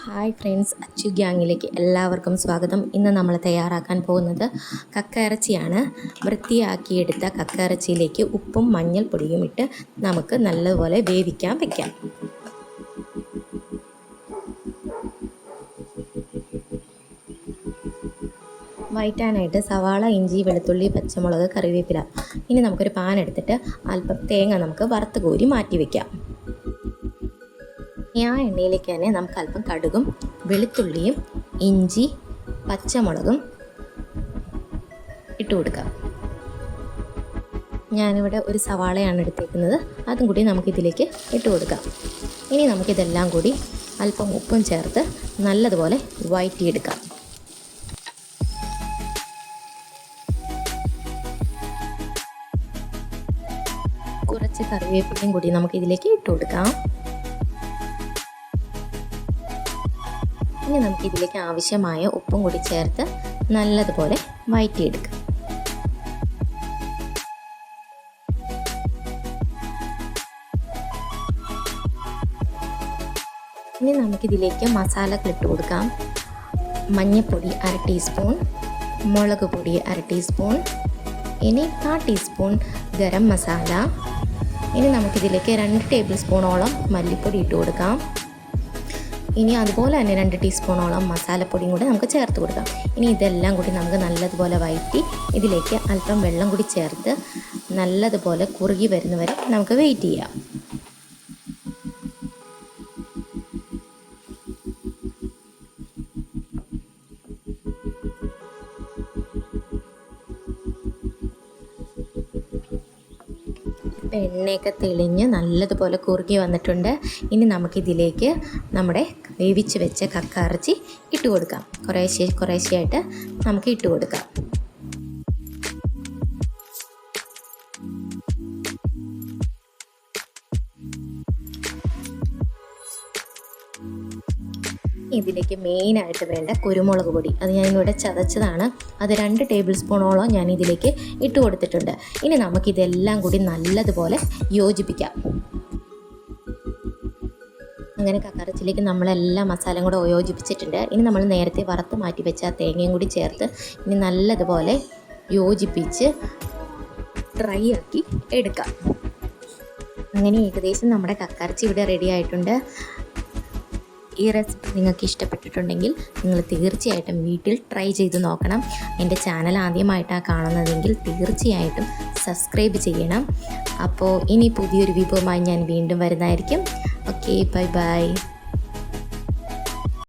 Hi friends, Achu ഗ്യാങ്ങിലേക്ക് എല്ലാവർക്കും സ്വാഗതം. ഇന്ന് നമ്മൾ തയ്യാറാക്കാൻ പോകുന്നത് കക്ക ഇറച്ചിയാണ്. വൃത്തിയാക്കിയെടുത്ത കക്ക ഇറച്ചിയിലേക്ക് ഉപ്പും മഞ്ഞൾപ്പൊടിയും ഇട്ട് നമുക്ക് നല്ലതുപോലെ വേവിക്കാൻ വയ്ക്കാം. വഴറ്റാനായിട്ട് സവാള, ഇഞ്ചി, വെളുത്തുള്ളി, പച്ചമുളക്, കറിവേപ്പില. ഇനി നമുക്കൊരു പാൻ എടുത്തിട്ട് അല്പം തേങ്ങ നമുക്ക് വറുത്ത് കോരി മാറ്റി വയ്ക്കാം. ആ എണ്ണയിലേക്ക് തന്നെ നമുക്ക് അല്പം കടുകും വെളുത്തുള്ളിയും ഇഞ്ചി പച്ചമുളകും ഇട്ട് കൊടുക്കാം. ഞാനിവിടെ ഒരു സവാളയാണ് എടുത്തേക്കുന്നത്, അതും കൂടി നമുക്കിതിലേക്ക് ഇട്ട് കൊടുക്കാം. ഇനി നമുക്കിതെല്ലാം കൂടി അല്പം ഉപ്പും ചേർത്ത് നല്ലതുപോലെ വഴറ്റിയെടുക്കാം. കുറച്ച് കറിവേപ്പിലയും കൂടി നമുക്കിതിലേക്ക് ഇട്ട് കൊടുക്കാം. ഇനി നമുക്കിതിലേക്ക് ആവശ്യമായ ഉപ്പും കൂടി ചേർത്ത് നല്ലതുപോലെ വഴറ്റിയെടുക്കാം. ഇനി നമുക്കിതിലേക്ക് മസാലകൾ ഇട്ട് കൊടുക്കാം. മഞ്ഞൾപ്പൊടി 1/2 ടീസ്പൂൺ, മുളക് പൊടി 1/2 ടീസ്പൂൺ, ഇനി 1/4 ടീസ്പൂൺ ഗരം മസാല. ഇനി നമുക്കിതിലേക്ക് 2 ടേബിൾ സ്പൂണോളം മല്ലിപ്പൊടി ഇട്ട് കൊടുക്കാം. ഇനി അതുപോലെ തന്നെ 2 ടീസ്പൂണോളം മസാലപ്പൊടിയും കൂടി നമുക്ക് ചേർത്ത് കൊടുക്കാം. ഇനി ഇതെല്ലാം കൂടി നമുക്ക് നല്ലതുപോലെ വഴറ്റി ഇതിലേക്ക് അല്പം വെള്ളം കൂടി ചേർത്ത് നല്ലതുപോലെ കുറുകി വരുന്നവരെ നമുക്ക് വെയിറ്റ് ചെയ്യാം. എണ്ണയൊക്കെ തെളിഞ്ഞ് നല്ലതുപോലെ കുറുകി വന്നിട്ടുണ്ട്. ഇനി നമുക്കിതിലേക്ക് നമ്മുടെ വേവിച്ച് വെച്ച കക്ക ഇറച്ചി ഇട്ട് കൊടുക്കാം. കുറേശ്ശെയായിട്ട് നമുക്ക് ഇട്ട് കൊടുക്കാം. ഇതിലേക്ക് മെയിനായിട്ട് വേണ്ട കുരുമുളക് പൊടി, അത് ഞാനിവിടെ ചതച്ചതാണ്. അത് 2 ടേബിൾ സ്പൂണോളം ഞാൻ ഇതിലേക്ക് ഇട്ട് കൊടുത്തിട്ടുണ്ട്. ഇനി നമുക്കിതെല്ലാം കൂടി നല്ലതുപോലെ യോജിപ്പിക്കാം. അങ്ങനെ കക്കറച്ചിലേക്ക് നമ്മളെല്ലാം മസാലയും കൂടെ യോജിപ്പിച്ചിട്ടുണ്ട്. ഇനി നമ്മൾ നേരത്തെ വറുത്ത് മാറ്റി വെച്ച ആ തേങ്ങയും കൂടി ചേർത്ത് ഇനി നല്ലതുപോലെ യോജിപ്പിച്ച് ഡ്രൈ ആക്കി എടുക്കാം. അങ്ങനെ ഏകദേശം നമ്മുടെ കക്കറച്ചി ഇവിടെ റെഡി ആയിട്ടുണ്ട്. ഈ റെസിപ്പി നിങ്ങൾക്ക് ഇഷ്ടപ്പെട്ടിട്ടുണ്ടെങ്കിൽ നിങ്ങൾ തീർച്ചയായിട്ടും വീട്ടിൽ ട്രൈ ചെയ്ത് നോക്കണം. എൻ്റെ ചാനൽ ആദ്യമായിട്ടാണ് കാണുന്നതെങ്കിൽ തീർച്ചയായിട്ടും സബ്സ്ക്രൈബ് ചെയ്യണം. അപ്പോൾ ഇനി പുതിയൊരു വിഭവമായി ഞാൻ വീണ്ടും വരുന്നതായിരിക്കും. Okay, bye bye.